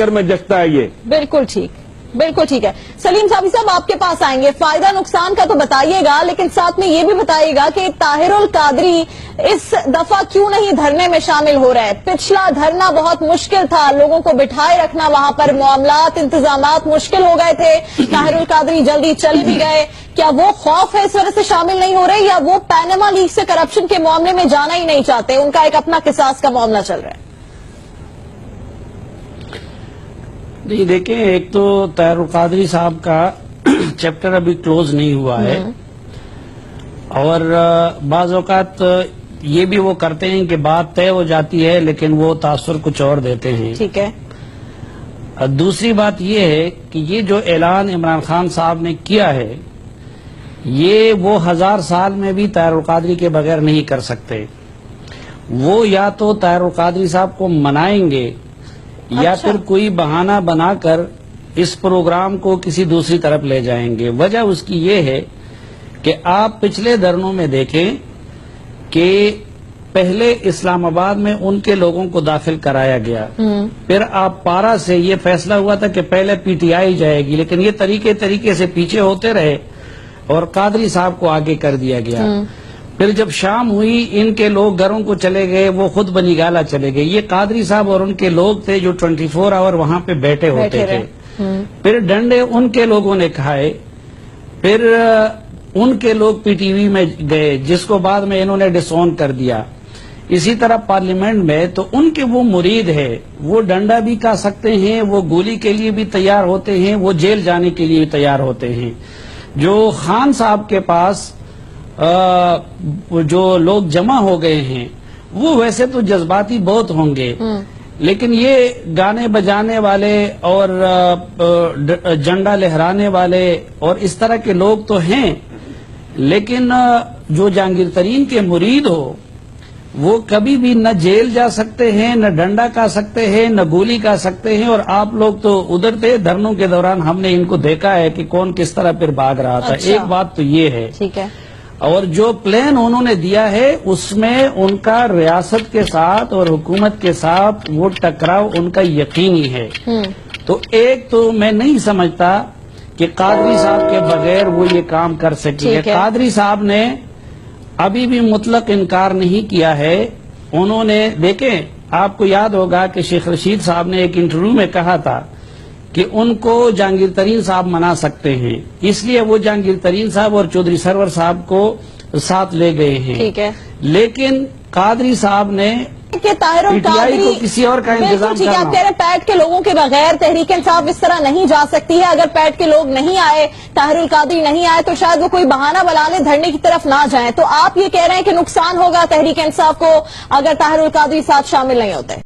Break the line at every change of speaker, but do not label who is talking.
Picture میں جچتا ہے یہ.
بالکل ٹھیک, بالکل ٹھیک ہے. سلیم صاحب آپ کے پاس آئیں گے. فائدہ نقصان کا تو بتائیے گا, لیکن ساتھ میں یہ بھی بتائیے گا کہ طاہر القادری اس دفعہ کیوں نہیں دھرنے میں شامل ہو رہا ہے؟ پچھلا دھرنا بہت مشکل تھا, لوگوں کو بٹھائے رکھنا, وہاں پر معاملات انتظامات مشکل ہو گئے تھے, طاہر القادری جلدی چل بھی گئے. کیا وہ خوف ہے اس وجہ سے شامل نہیں ہو رہے, یا وہ پینما لیگ سے کرپشن کے معاملے میں جانا ہی نہیں چاہتے, ان کا ایک اپنا قصاص کا معاملہ چل رہا ہے؟
نہیں دیکھیں, ایک تو طاہر القادری صاحب کا چیپٹر ابھی کلوز نہیں ہوا ہے, اور بعض اوقات یہ بھی وہ کرتے ہیں کہ بات طے ہو جاتی ہے لیکن وہ تاثر کچھ اور دیتے ہیں.
ٹھیک ہے.
دوسری بات یہ ہے کہ یہ جو اعلان عمران خان صاحب نے کیا ہے, یہ وہ 1000 سال میں بھی طاہر القادری کے بغیر نہیں کر سکتے. وہ یا تو طاہر القادری صاحب کو منائیں گے, یا پھر کوئی بہانہ بنا کر اس پروگرام کو کسی دوسری طرف لے جائیں گے. وجہ اس کی یہ ہے کہ آپ پچھلے دھرنوں میں دیکھیں کہ پہلے اسلام آباد میں ان کے لوگوں کو داخل کرایا گیا, پھر آپ پارا سے یہ فیصلہ ہوا تھا کہ پہلے پی ٹی آئی جائے گی, لیکن یہ طریقے سے پیچھے ہوتے رہے اور قادری صاحب کو آگے کر دیا گیا. پھر جب شام ہوئی, ان کے لوگ گھروں کو چلے گئے, وہ خود بنی گالا چلے گئے. یہ قادری صاحب اور ان کے لوگ تھے جو 24 آور وہاں پہ بیٹھے ہوتے تھے. پھر ڈنڈے ان کے لوگوں نے کھائے, پھر ان کے لوگ پی ٹی وی میں گئے, جس کو بعد میں انہوں نے ڈس آن کر دیا. اسی طرح پارلیمنٹ میں تو ان کے وہ مرید ہے, وہ ڈنڈا بھی کھا سکتے ہیں, وہ گولی کے لیے بھی تیار ہوتے ہیں, وہ جیل جانے کے لیے بھی تیار ہوتے ہیں. جو خان صاحب کے پاس جو لوگ جمع ہو گئے ہیں, وہ ویسے تو جذباتی بہت ہوں گے, لیکن یہ گانے بجانے والے اور جھنڈا لہرانے والے اور اس طرح کے لوگ تو ہیں, لیکن جو جہانگیر ترین کے مرید ہو وہ کبھی بھی نہ جیل جا سکتے ہیں, نہ ڈنڈا کھا سکتے ہیں, نہ گولی کھا سکتے ہیں. اور آپ لوگ تو ادھر تھے دھرنوں کے دوران, ہم نے ان کو دیکھا ہے کہ کون کس طرح پھر بھاگ رہا تھا. ایک بات تو یہ ہے.
ٹھیک ہے.
اور جو پلان انہوں نے دیا ہے اس میں ان کا ریاست کے ساتھ اور حکومت کے ساتھ وہ ٹکراؤ ان کا یقینی ہے. تو ایک تو میں نہیں سمجھتا کہ قادری صاحب کے بغیر وہ یہ کام کر سکے. قادری صاحب نے ابھی بھی مطلق انکار نہیں کیا ہے. انہوں نے دیکھیں, آپ کو یاد ہوگا کہ شیخ رشید صاحب نے ایک انٹرویو میں کہا تھا کہ ان کو جہانگیر ترین صاحب منا سکتے ہیں, اس لیے وہ جہانگیر ترین صاحب اور چودھری سرور صاحب کو ساتھ لے گئے ہیں.
ٹھیک ہے.
لیکن قادری صاحب نے
کہ طاہر القادری
کو کسی اور کا انتظام کرنا.
آپ کہہ رہے ہیں پیٹ کے لوگوں کے بغیر تحریک انصاف اس طرح نہیں جا سکتی ہے. اگر پیٹ کے لوگ نہیں آئے, طاہر القادری نہیں آئے, تو شاید وہ کوئی بہانہ بنا لے, دھرنے کی طرف نہ جائیں. تو آپ یہ کہہ رہے ہیں کہ نقصان ہوگا تحریک انصاف کو اگر طاہر القادری ساتھ شامل نہیں ہوتے؟